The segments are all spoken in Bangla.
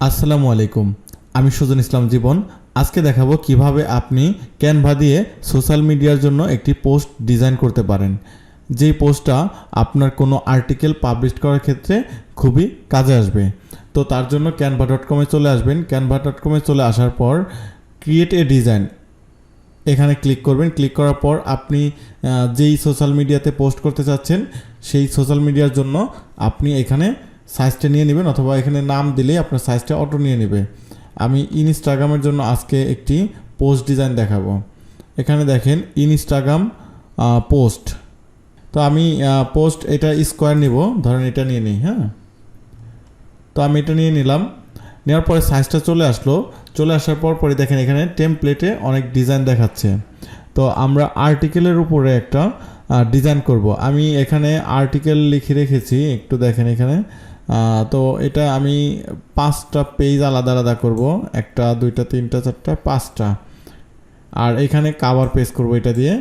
আসসালামু আলাইকুম, আমি সুজন ইসলাম জীবন। আজকে দেখাবো কিভাবে আপনি ক্যানভা দিয়ে সোশ্যাল মিডিয়ার জন্য একটি পোস্ট ডিজাইন করতে পারেন, যেই পোস্টটা আপনার কোনো আর্টিকেল পাবলিশ করার ক্ষেত্রে খুবই কাজে আসবে। তো তার জন্য canva.com-এ চলে আসবেন। canva.com-এ চলে আসার পর ক্রিয়েট এ ডিজাইন এখানে ক্লিক করবেন। ক্লিক করার পর আপনি যেই সোশ্যাল মিডিয়াতে পোস্ট করতে চাচ্ছেন সেই সোশ্যাল মিডিয়ার জন্য আপনি এখানে সাইজটা নিয়ে নেবেন, অথবা এখানে নাম দিলেই আপনার সাইজটা অটো নিয়ে নেবে। আমি ইনস্টাগ্রামের জন্য আজকে একটি পোস্ট ডিজাইন দেখাবো। এখানে দেখেন ইনস্টাগ্রাম পোস্ট। তো আমি পোস্ট এটা স্কোয়ার নিব, ধরেন এটা নিয়ে নিই। হ্যাঁ, তো আমি এটা নিয়ে নিলাম। নেওয়ার পরে সাইজটা চলে আসার পরে দেখেন এখানে টেমপ্লেটে অনেক ডিজাইন দেখাচ্ছে। তো আমরা আর্টিকেলের উপরে একটা ডিজাইন করব। আমি এখানে আর্টিকেল লিখে রেখেছি, একটু দেখেন এখানে। তো এটা আমি 5টা পেজ আলাদা আলাদা করব, 1 2 3 4 5টা। আর এখানে কাভার পেজ করব এটা দিয়ে।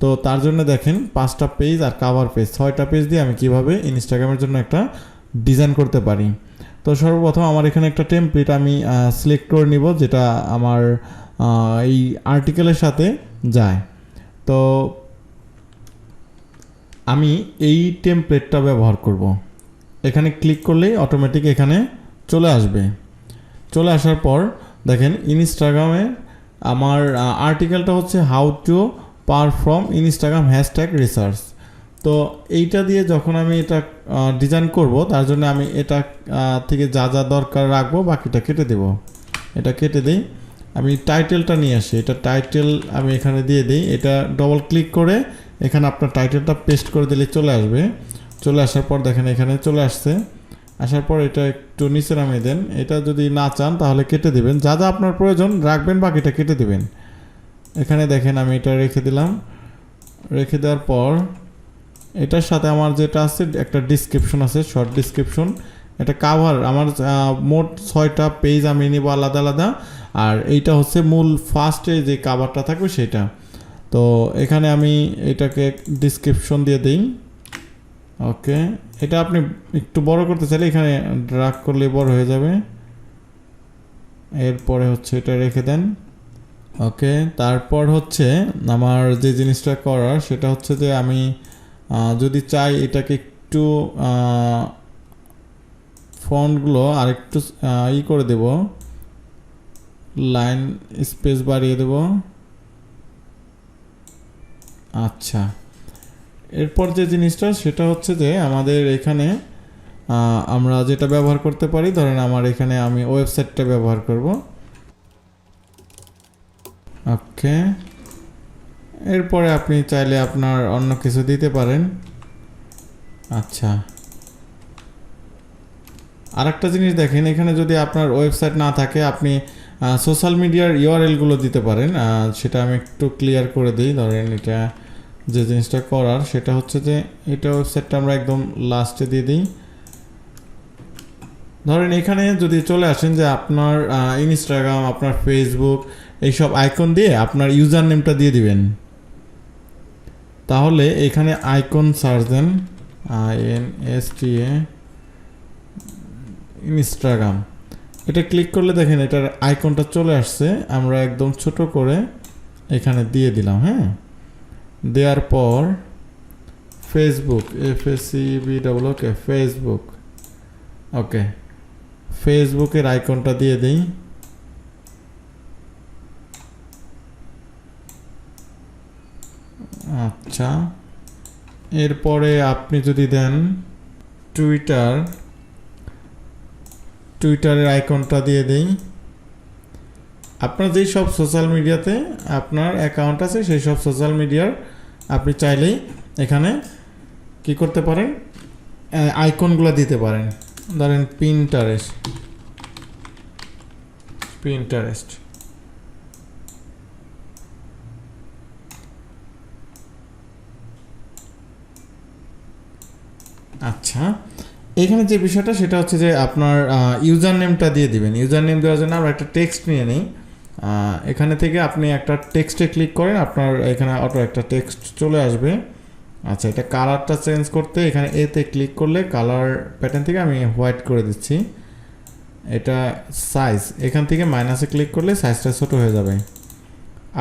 তো তার জন্য দেখেন 5টা পেজ আর কাভার পেজ 6টা পেজ দিয়ে আমি কিভাবে ইনস্টাগ্রামের জন্য একটা ডিজাইন করতে পারি। তো সর্বপ্রথম আমার এখানে একটা টেমপ্লেট আমি সিলেক্ট করে নিব, যেটা আমার এই আর্টিকেলের সাথে যায়। তো আমি এই টেমপ্লেটটা ব্যবহার করব। এখানে ক্লিক করলেই অটোমেটিক এখানে চলে আসবে। চলে আসার পর দেখেন ইনস্টাগ্রামে আমার আর্টিকেলটা হচ্ছে how to perform Instagram hashtag research. তো এইটা দিয়ে যখন আমি এটা ডিজাইন করব, তার জন্য আমি এটা থেকে যা যা দরকার রাখবো বাকিটা কেটে দেব। এটা কেটে দিই। আমি টাইটেলটা নিয়ে আসি, এটা টাইটেল আমি এখানে দিয়ে দিই। এটা ডবল ক্লিক করে এখানে আপনার টাইটেলটা পেস্ট করে দিলে চলে আসবে। চলে আসার পর দেখেন এখানে চলে আসছে। আসার পর এটা একটু নিচে নামিয়ে দেন। এটা যদি না চান তাহলে কেটে দেবেন, যা যা আপনার প্রয়োজন রাখবেন, বাকিটা কেটে দেবেন। এখানে দেখেন আমি এটা রেখে দিলাম। রেখে দেওয়ার পর এটার সাথে আমার যেটা আছে একটা ডিসক্রিপশন আছে, শর্ট ডিসক্রিপশন। এটা কাভার আমার মোট 6টা পেজ আমি নিব আলাদা আলাদা। আর এইটা হচ্ছে মূল ফার্স্টে যে কাভারটা থাকবে সেটা। তো এখানে আমি এটাকে ডিসক্রিপশন দিয়ে দিই। ওকে, এটা আপনি একটু বড় করতে চাইলে এখানে ড্র্যাগ করলে বড় হয়ে যাবে। এরপরে হচ্ছে এটা রেখে দেন। ওকে, তারপর হচ্ছে আমার যে জিনিসটা করার সেটা হচ্ছে যে আমি যদি চাই এটাকে একটু ফন্টগুলো আরেকটু করে দেব, লাইন স্পেস বাড়িয়ে দেব। আচ্ছা, এরপর যে জিনিসটা সেটা হচ্ছে যে আমাদের এখানে আমরা যেটা ব্যবহার করতে পারি, ধরেন আমার এখানে আমি ওয়েবসাইটটা ব্যবহার করব। ওকে, এরপরে আপনি চাইলে আপনার অন্য কিছু দিতে পারেন। আচ্ছা, আরেকটা জিনিস দেখেন, এখানে যদি আপনার ওয়েবসাইট না থাকে আপনি সোশ্যাল মিডিয়ার ইউআরএলগুলো দিতে পারেন। সেটা আমি একটু ক্লিয়ার করে দিই। ধরেন এটা যে জিনিসটা করার সেটা হচ্ছে যে এটা ওয়েবসাইটটা আমরা একদম লাস্টে দিয়ে দিই। ধরেন এখানে যদি চলে আসেন যে আপনার ইনস্টাগ্রাম, আপনার ফেসবুক, এইসব আইকন দিয়ে আপনার ইউজার নেমটা দিয়ে দিবেন। তাহলে এখানে আইকন সার্চ দেন, INSTA ইনস্টাগ্রাম। এটা ক্লিক করলে দেখেন এটার আইকনটা চলে আসছে। আমরা একদম ছোট করে এখানে দিয়ে দিলাম। হ্যাঁ, দেওয়ার পর ফেসবুক, FACEBOOK ফেসবুক। ওকে, ফেসবুকের আইকনটা দিয়ে দিই। আচ্ছা, এরপরে আপনি যদি দেন টুইটারের আইকনটা দিয়ে দিই। আপনার যেই সব সোশ্যাল মিডিয়াতে আপনার অ্যাকাউন্ট আছে সেই সব সোশ্যাল মিডিয়ার আপনি চাইলেই এখানে কি করতে পারেন, আইকনগুলো দিতে পারেন। ধরেন পিন্টারেস্ট। আচ্ছা, এখানে যে বিষয়টা সেটা হচ্ছে যে আপনার ইউজার নেমটা দিয়ে দিবেন। ইউজার নেম দেওয়ার জন্য আমরা একটা টেক্সট নিয়ে নিই। এখানে থেকে আপনি একটা টেক্সটে ক্লিক করেন, আপনার এখানে অটো একটা টেক্সট চলে আসবে। আচ্ছা, এটা কালারটা চেঞ্জ করতে এখানে এতে ক্লিক করলে কালার প্যাটার্ন থেকে আমি হোয়াইট করে দিচ্ছি। এটা সাইজ, এখান থেকে মাইনাসে ক্লিক করলে সাইজটা ছোট হয়ে যাবে।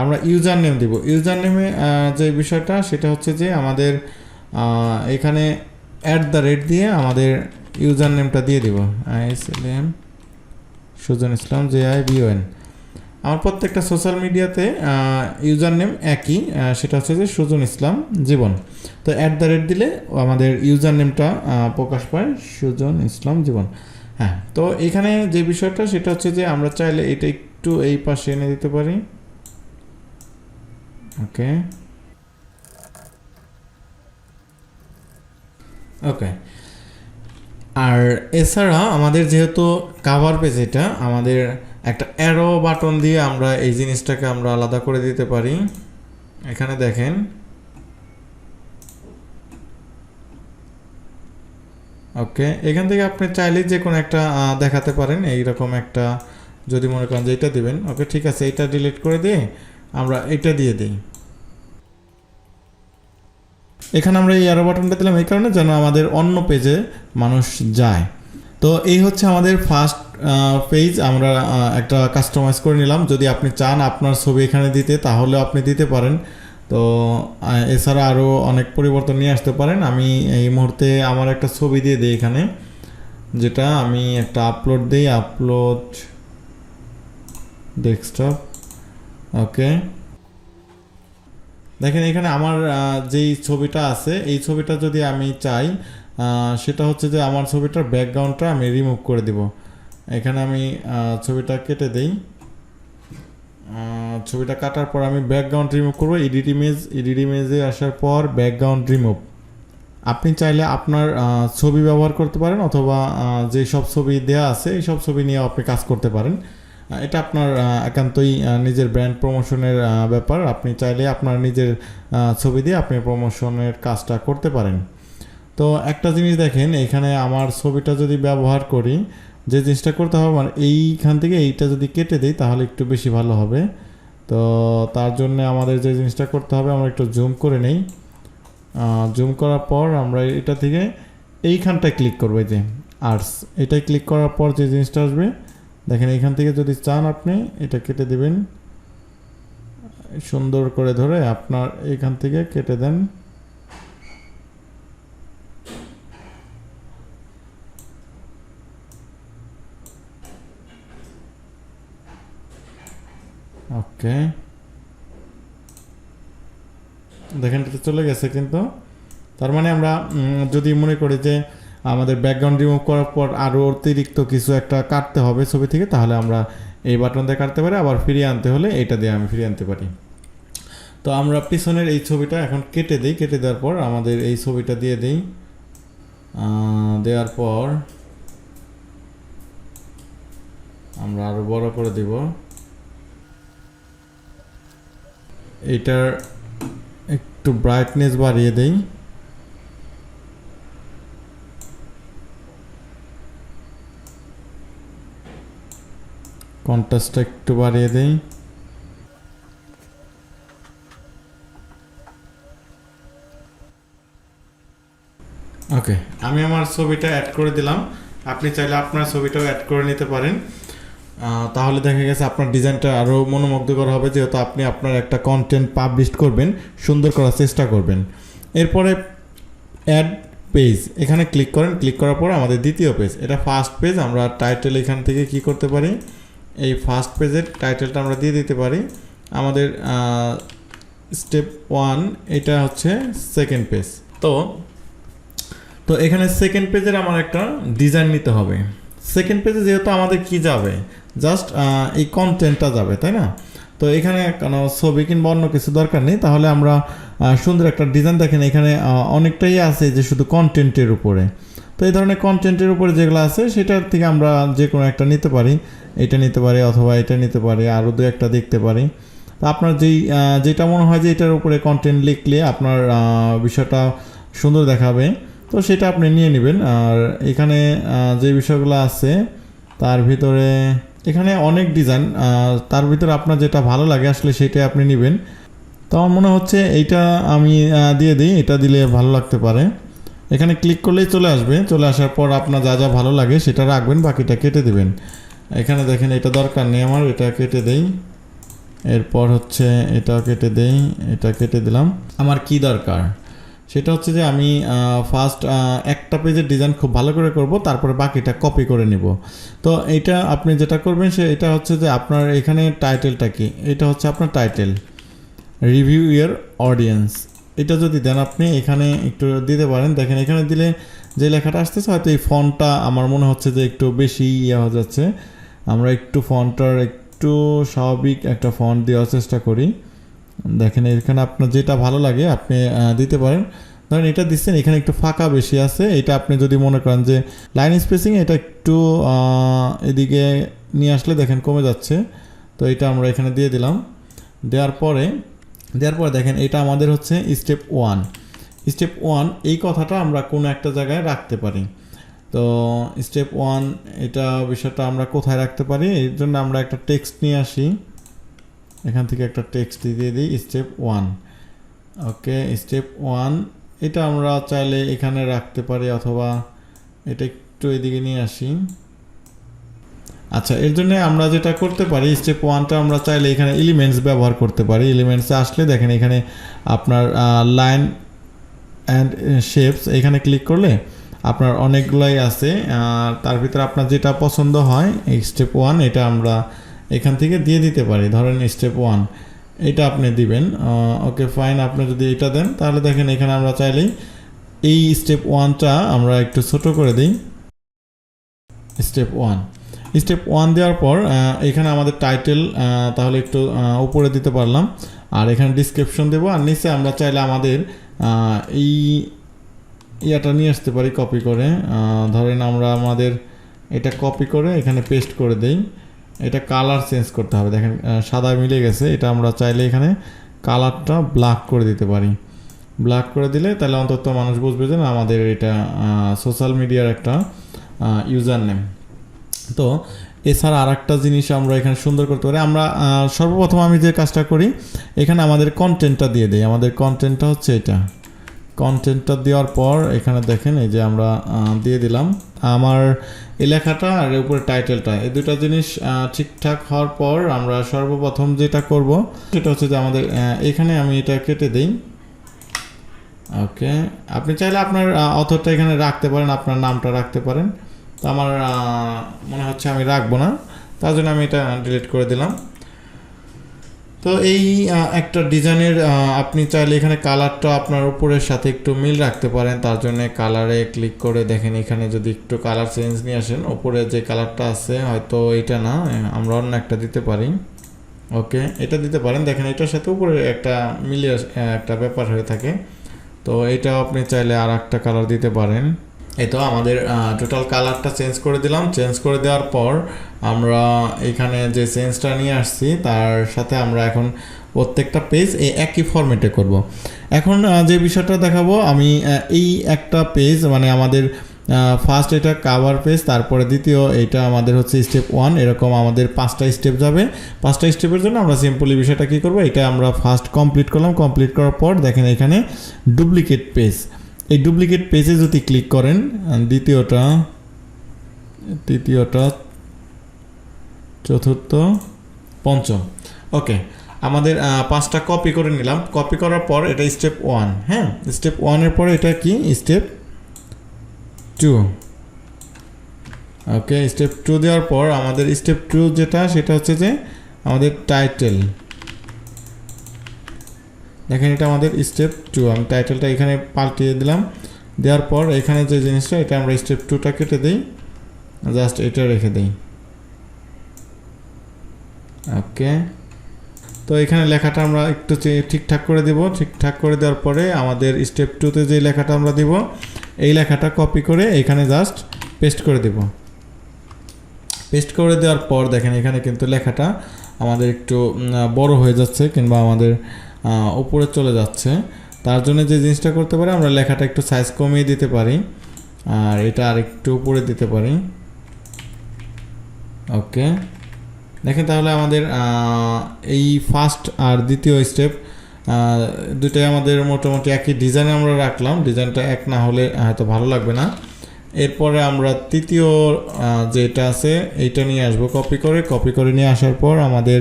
আমরা ইউজার নেম দিব। ইউজার নেমে যে বিষয়টা সেটা হচ্ছে যে আমাদের এখানে @ দিয়ে আমাদের ইউজার নেমটা দিয়ে দিব। ISLM সুজন ইসলাম JIBON। আমার প্রত্যেকটা সোশ্যাল মিডিয়াতে ইউজার নেম একই, সেটা হচ্ছে যে সুজন ইসলাম জীবন। তো @ দিলে আমাদের ইউজার নেমটা প্রকাশ পায়, সুজন ইসলাম জীবন। হ্যাঁ, তো এখানে যে বিষয়টা সেটা হচ্ছে যে আমরা চাইলে এটা একটু এই পাশে এনে দিতে পারি। ওকে ওকে আর এছাড়া আমাদের যেহেতু কাভার পেজ, এটা আমাদের একটা অ্যারো বাটন দিয়ে আমরা এই জিনিসটাকে আমরা আলাদা করে দিতে পারি। এখানে দেখেন, ওকে, এখান থেকে আপনি চাইলে যে কোনো একটা দেখাতে পারেন, এইরকম একটা যদি মনে করেন যে এটা দিবেন। ওকে, ঠিক আছে, এটা ডিলিট করে দিয়ে আমরা এটা দিয়ে দিই। এখানে আমরা এই অ্যারো বাটনটা দিলাম এই কারণে যেন আমাদের অন্য পেজে মানুষ যায়। তো এই হচ্ছে আমাদের ফার্স্ট পেজ, আমরা একটা কাস্টমাইজ করে নিলাম। যদি আপনি চান আপনার ছবি এখানে দিতে তাহলে আপনি দিতে পারেন। তো এছাড়া আরও অনেক পরিবর্তন নিয়ে আসতে পারেন। আমি এই মুহূর্তে আমার একটা ছবি দিয়ে দিই এখানে, যেটা আমি একটা আপলোড দিই, আপলোড ডেস্কটপ। ওকে, দেখেন এখানে আমার যেই ছবিটা আছে এই ছবিটা যদি আমি চাই, সেটা হচ্ছে যে আমার ছবিটার ব্যাকগ্রাউন্ডটা আমি রিমুভ করে দিব। এখানে আমি ছবিটা কেটে দেই। ছবিটা কাটার পর আমি ব্যাকগ্রাউন্ড রিমুভ করব। এডিট ইমেজে আসার পর ব্যাকগ্রাউন্ড রিমুভ। আপনি চাইলে আপনার ছবি ব্যবহার করতে পারেন, অথবা যেই সব ছবি দেওয়া আছে এই সব ছবি নিয়ে আপনি কাজ করতে পারেন। এটা আপনার একান্তই নিজের ব্র্যান্ড প্রমোশনের ব্যাপার। আপনি চাইলে আপনার নিজের ছবি দিয়ে আপনি প্রমোশনের কাজটা করতে পারেন। তো একটা জিনিস দেখেন, এখানে আমার ছবিটা যদি ব্যবহার করি, যে জিনিসটা করতে হবে মানে এইখান থেকে এইটা যদি কেটে দিই তাহলে একটু বেশি ভালো হবে। তো তার জন্য আমাদের যে জিনিসটা করতে হবে, আমরা একটু জুম করে নেই। জুম করার পর আমরা এটা থেকে এইখানটায় ক্লিক করবো, এই যে আর্টস, এটাই ক্লিক করার পর যে জিনিসটা আসবে দেখেন, এইখান থেকে যদি চান আপনি এটা কেটে দিবেন, সুন্দর করে ধরে আপনার এইখান থেকে কেটে দেন। ওকে, দেখেন এটা চলে গেছে। কিন্তু তার মানে আমরা যদি মনে করি যে আমাদের ব্যাকগ্রাউন্ড রিমুভ করার পর আরও অতিরিক্ত কিছু একটা কাটতে হবে ছবি থেকে, তাহলে আমরা এই বাটন দিয়ে কাটতে পারি। আবার ফিরিয়ে আনতে হলে এইটা দিয়ে আমি ফিরিয়ে আনতে পারি। তো আমরা পিছনের এই ছবিটা এখন কেটে দিই। কেটে দেওয়ার পর আমাদের এই ছবিটা দিয়ে দিই। দেওয়ার পর আমরা আরও বড় করে দিব। এটার একটু ব্রাইটনেস বাড়িয়ে দেই। কন্ট্রাস্টটা একটু বাড়িয়ে দেই। ওকে, আমি আমার ছবিটা অ্যাড করে দিলাম। আপনি চাইলে আপনার ছবিটাও অ্যাড করে নিতে পারেন। তাহলে দেখা গেছে আপনার ডিজাইনটা আরও মনোমুগ্ধকর হবে, যেহেতু আপনি আপনার একটা কন্টেন্ট পাবলিশ করবেন, সুন্দর করার চেষ্টা করবেন। এরপরে অ্যাড পেজ, এখানে ক্লিক করেন। ক্লিক করার পর আমাদের দ্বিতীয় পেজ, এটা ফার্স্ট পেজ। আমরা টাইটেল এখান থেকে কি করতে পারি, এই ফার্স্ট পেজের টাইটেলটা আমরা দিয়ে দিতে পারি। আমাদের স্টেপ 1 এটা হচ্ছে সেকেন্ড পেজ। তো এখানে সেকেন্ড পেজের আমার একটা ডিজাইন নিতে হবে। সেকেন্ড পেজে যেহেতু আমাদের কি যাবে, জাস্ট এই কন্টেন্টটা যাবে, তাই না? তো এখানে কোনো ছবি কিংবা অন্য কিছু দরকার নেই। তাহলে আমরা সুন্দর একটা ডিজাইন, দেখেন এখানে অনেকটাই আছে যে শুধু কন্টেন্টের উপরে। তো এই ধরনের কন্টেন্টের উপরে যেগুলো আছে সেটার থেকে আমরা যে কোনো একটা নিতে পারি। এটা নিতে পারি, অথবা এটা নিতে পারি, আরও দু একটা দেখতে পারি। তো আপনার যেটা মনে হয় যে এটার উপরে কন্টেন্ট লিখলে আপনার বিষয়টা সুন্দর দেখাবে, তো সেটা আপনি নিয়ে নেবেন। আর এখানে যে বিষয়গুলো আছে তার ভিতরে এখানে অনেক ডিজাইন, তার ভিতরে আপনার যেটা ভালো লাগে আসলে সেটাই আপনি নেবেন। তো আমার মনে হচ্ছে এইটা আমি দিয়ে দিই, এটা দিলে ভালো লাগতে পারে। এখানে ক্লিক করলেই চলে আসবে। চলে আসার পর আপনার যা যা ভালো লাগে সেটা রাখবেন, বাকিটা কেটে দেবেন। এখানে দেখেন এটা দরকার নেই আমার, এটা কেটে দেই। এরপর হচ্ছে এটা কেটে দেই, এটা কেটে দিলাম। আমার কি দরকার সেটা হচ্ছে যে আমি ফার্স্ট একটা পেজের ডিজাইন খুব ভালো করে করব, তারপরে বাকিটা কপি করে নিব। তো এটা আপনি যেটা করবেন এটা হচ্ছে যে আপনার এখানে টাইটেলটা কি, এটা হচ্ছে আপনার টাইটেল, রিভিউ ইয়ার অডিয়েন্স। এটা যদি দেন আপনি এখানে একটু দিতে পারেন। দেখেন এখানে দিলে যে লেখাটা আসতেছে হয়তো এই ফন্টটা আমার মনে হচ্ছে যে একটু বেশি হয়ে যাচ্ছে। আমরা একটু ফন্টটার একটু স্বাভাবিক একটা ফন্ট দেওয়ার চেষ্টা করি। দেখেন এখানে আপনার যেটা ভালো লাগে আপনি দিতে পারেন। ধরেন এটা দিচ্ছেন, এখানে একটু ফাঁকা বেশি আছে, এটা আপনি যদি মনে করেন যে লাইন স্পেসিং এটা একটু এদিকে নিয়ে আসলে দেখেন কমে যাচ্ছে। তো এটা আমরা এখানে দিয়ে দিলাম। দেওয়ার পরে দেখেন এটা আমাদের হচ্ছে স্টেপ 1। স্টেপ 1 এই কথাটা আমরা কোনো একটা জায়গায় রাখতে পারি। তো স্টেপ 1 এটা বিষয়টা আমরা কোথায় রাখতে পারি, এর জন্য আমরা একটা টেক্সট নিয়ে আসি। এখান থেকে একটা টেক্সট দিয়ে দিই স্টেপ 1। ওকে, স্টেপ 1 এটা আমরা চাইলে এখানে রাখতে পারি, অথবা এটা একটু এদিকে নিয়ে আসি। আচ্ছা, এর জন্য আমরা যেটা করতে পারি, স্টেপ 1টা আমরা চাইলে এখানে এলিমেন্টস ব্যবহার করতে পারি। এলিমেন্টসে আসলে দেখেন এখানে আপনার লাইন অ্যান্ড শেপস, এখানে ক্লিক করলে আপনার অনেকগুলাই আছে, তার ভিতরে আপনার যেটা পছন্দ হয় এই স্টেপ 1 এটা আমরা এখান থেকে দিয়ে দিতে পারি। ধরেন স্টেপ 1 এটা আপনি দিবেন। ওকে ফাইন, আপনি যদি এটা দেন তাহলে দেখেন এখানে আমরা চাইলেই এই স্টেপ 1টা আমরা একটু ছোট করে দিই। স্টেপ 1 দেওয়ার পর এখানে আমাদের টাইটেল তাহলে একটু উপরে দিতে পারলাম, আর এখানে ডিসক্রিপশন দেবো, আর নিচে আমরা চাইলে আমাদের এই ইয়াটা নিয়ে আসতে পারি কপি করে। ধরেন আমরা আমাদের এটা কপি করে এখানে পেস্ট করে দেই। এটা কালার চেঞ্জ করতে হবে, দেখেন সাদা মিলে গেছে, এটা আমরা চাইলে এখানে কালারটা ব্ল্যাক করে দিতে পারি। ব্ল্যাক করে দিলে তাহলে অন্তত মানুষ বুঝবে যে না আমাদের এটা সোশ্যাল মিডিয়ার একটা ইউজার নেম। তো এছাড়া আর একটা জিনিস আমরা এখানে সুন্দর করতে পারি। আমরা সর্বপ্রথম আমি যে কাজটা করি এখানে আমাদের কন্টেন্টটা দিয়ে দিই। আমাদের কন্টেন্টটা হচ্ছে এটা। কন্টেন্টটা দেওয়ার পর এখানে দেখেন এই যে আমরা দিয়ে দিলাম আমার এই লেখাটা আর উপরে টাইটেলটা, এই দুটো জিনিস ঠিকঠাক হওয়ার পর আমরা সর্বপ্রথম যেটা করব সেটা হচ্ছে যে আমাদের এখানে আমি এটা কেটে দিই। ওকে, আপনি চাইলে আপনার অথরটা এখানে রাখতে পারেন, আপনার নামটা রাখতে পারেন। তো আমার মনে হচ্ছে আমি রাখবো না, তার জন্য আমি এটা ডিলিট করে দিলাম। তো এই একটা ডিজাইনের আপনি চাইলে এখানে কালারটা আপনার উপরের সাথে একটু মিল রাখতে পারেন, তার জন্য কালারে ক্লিক করে দেখেন এখানে যদি একটু কালার চেঞ্জ নিয়ে আসেন, উপরে যে কালারটা আছে হয়তো এটা না, আমরা অন্য একটা দিতে পারি। ওকে, এটা দিতে পারেন। দেখেন এটার সাথে উপরে একটা মিলে একটা ব্যাপার হয়ে থাকে, তো এটাও আপনি চাইলে আর একটা কালার দিতে পারেন। এই তো আমাদের টোটাল কালারটা চেঞ্জ করে দিলাম। চেঞ্জ করে দেওয়ার পর আমরা এখানে যে চেঞ্জটা নিয়ে আসছি তার সাথে আমরা এখন প্রত্যেকটা পেজ এই একই ফরম্যাটে করব। এখন যে বিষয়টা দেখাবো আমি, এই একটা পেজ মানে আমাদের ফার্স্ট এটা কাভার পেজ, তারপরে দ্বিতীয় এটা আমাদের হচ্ছে স্টেপ 1, এরকম আমাদের 5টা স্টেপ যাবে। 5টা স্টেপের জন্য আমরা সিম্পলি বিষয়টা কী করবো, এটা আমরা ফার্স্ট কমপ্লিট করলাম। কমপ্লিট করার পর দেখেন এখানে ডুপ্লিকেট পেজ, এই ডুপ্লিকেট পেজে যদি ক্লিক করেন দ্বিতীয়টা, তৃতীয়টা, চতুর্থ, পঞ্চম। ওকে, আমাদের 5টা কপি করে নিলাম। কপি করার পর এটা স্টেপ 1, হ্যাঁ স্টেপ 1-এর পরে এটা কি স্টেপ 2। ওকে, স্টেপ 2 দেওয়ার পর আমাদের স্টেপ 2 যেটা সেটা হচ্ছে যে আমাদের টাইটেল। দেখেন এটা আমাদের স্টেপ 2, আমি টাইটেলটা এখানে পাল্টিয়ে দিলাম। দেওয়ার পর এখানে যে জিনিসটা এটা আমরা স্টেপ 2টা কেটে দিই, জাস্ট এটা রেখে দিই। ওকে, তো এখানে লেখাটা আমরা একটু ঠিকঠাক করে দেব। ঠিকঠাক করে দেওয়ার পরে আমাদের স্টেপ 2তে যে লেখাটা আমরা দিব এই লেখাটা কপি করে এখানে জাস্ট পেস্ট করে দেব। পেস্ট করে দেওয়ার পর দেখেন এখানে কিন্তু লেখাটা আমাদের একটু বড় হয়ে যাচ্ছে কিংবা আমাদের উপরে চলে যাচ্ছে। তার জন্য যে জিনিসটা করতে পারি আমরা লেখাটা একটু সাইজ কমিয়ে দিতে পারি, আর এটা আর একটু উপরে দিতে পারি। ওকে, দেখেন তাহলে আমাদের এই ফার্স্ট আর দ্বিতীয় স্টেপ দুইটাই আমাদের মোটামুটি একই ডিজাইনে আমরা রাখলাম, ডিজাইনটা এক না হলে হয়তো ভালো লাগবে না। এরপরে আমরা তৃতীয় যেটা আছে এইটা নিয়ে আসবো, কপি করে নিয়ে আসার পর আমাদের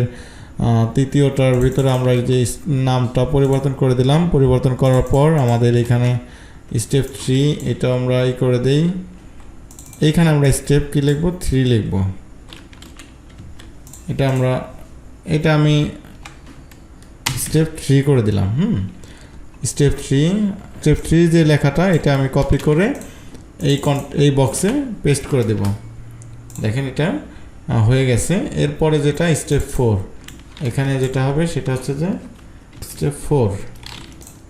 তৃতীয়টার ভিতরে আমরা যে নামটা পরিবর্তন করে দিলাম, পরিবর্তন করার পর আমাদের এখানে স্টেপ 3 এটা আমরা করে দেই। এইখানে আমরা স্টেপ কি লিখবো, 3 লিখবো। এটা আমি স্টেপ 3 করে দিলাম। স্টেপ 3 যে লেখাটা এটা আমি কপি করে এই বক্সে পেস্ট করে দেব। দেখেন এটা হয়ে গেছে। এরপরে যেটা স্টেপ 4, এখানে যেটা হবে সেটা হচ্ছে যে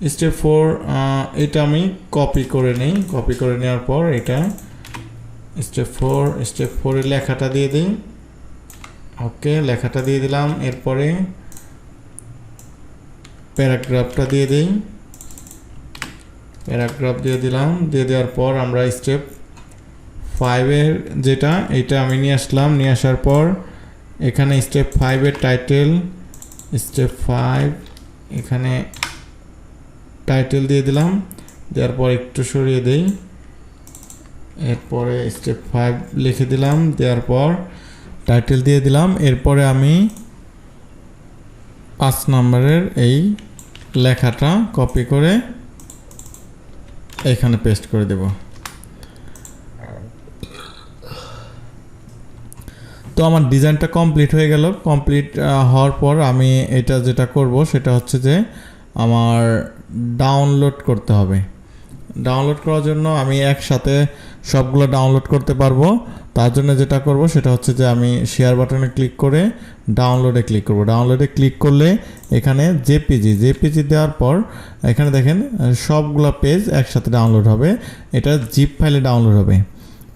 স্টেপ 4 এটা আমি কপি করে নিই। কপি করে নেওয়ার পর এটা স্টেপ 4 এর লেখাটা দিয়ে দিই। ওকে, লেখাটা দিয়ে দিলাম। এরপরে প্যারাগ্রাফটা দিয়ে দিই, প্যারাগ্রাফ দিয়ে দিলাম। দিয়ে দেওয়ার পর আমরা স্টেপ 5 এর যেটা এটা আমি নিয়ে আসলাম। নিয়ে আসার পর এখানে স্টেপ 5 এর টাইটেল, স্টেপ 5 এখানে টাইটেল দিয়ে দিলাম। দেওয়ার পর একটু সরিয়ে দেই। এরপরে স্টেপ 5 লিখে দিলাম, দেওয়ার পর টাইটেল দিয়ে দিলাম। এরপরে আমি 5 নম্বরের এই লেখাটা কপি করে এখানে পেস্ট করে দেব। তো আমার ডিজাইনটা কমপ্লিট হয়ে গেল। কমপ্লিট হওয়ার পর আমি এটা যেটা করব সেটা হচ্ছে যে আমার ডাউনলোড করতে হবে। ডাউনলোড করার জন্য আমি একসাথে সবগুলো ডাউনলোড করতে পারবো। তার জন্য যেটা করব সেটা হচ্ছে যে আমি শেয়ার বাটনে ক্লিক করে ডাউনলোডে ক্লিক করব। ডাউনলোডে ক্লিক করলে এখানে জেপিজি দেওয়ার পর এখানে দেখেন সবগুলো পেজ একসাথে ডাউনলোড হবে। এটা জিপ ফাইলে ডাউনলোড হবে।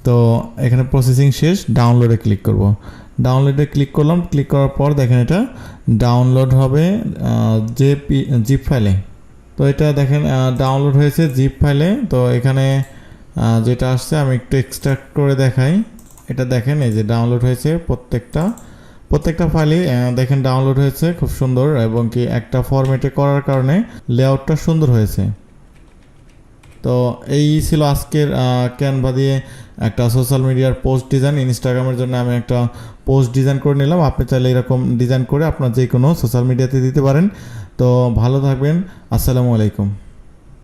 তো এখানে প্রসেসিং শেষ, ডাউনলোডে ক্লিক করব। ডাউনলোডে ক্লিক করলাম। ক্লিক করার পর দেখেন এটা ডাউনলোড হবে জিপ ফাইলে। তো এটা দেখেন ডাউনলোড হয়েছে জিপ ফাইলে। তো এখানে যেটা আসছে আমি একটু এক্সট্রাক্ট করে দেখাই। এটা দেখেন এই যে ডাউনলোড হয়েছে প্রত্যেকটা ফাইলে দেখেন ডাউনলোড হয়েছে খুব সুন্দর, এবং কি একটা ফরম্যাটে করার কারণে লেআউটটা সুন্দর হয়েছে। তো এই ছিল আজকের ক্যানভা দিয়ে একটা সোশ্যাল মিডিয়ার পোস্ট ডিজাইন। ইনস্টাগ্রামের জন্য আমি একটা পোস্ট ডিজাইন করে নিলাম। আপনি চাইলে এরকম ডিজাইন করে আপনার যে কোনো সোশ্যাল মিডিয়াতে দিতে পারেন। তো ভালো থাকবেন। আসসালামু আলাইকুম।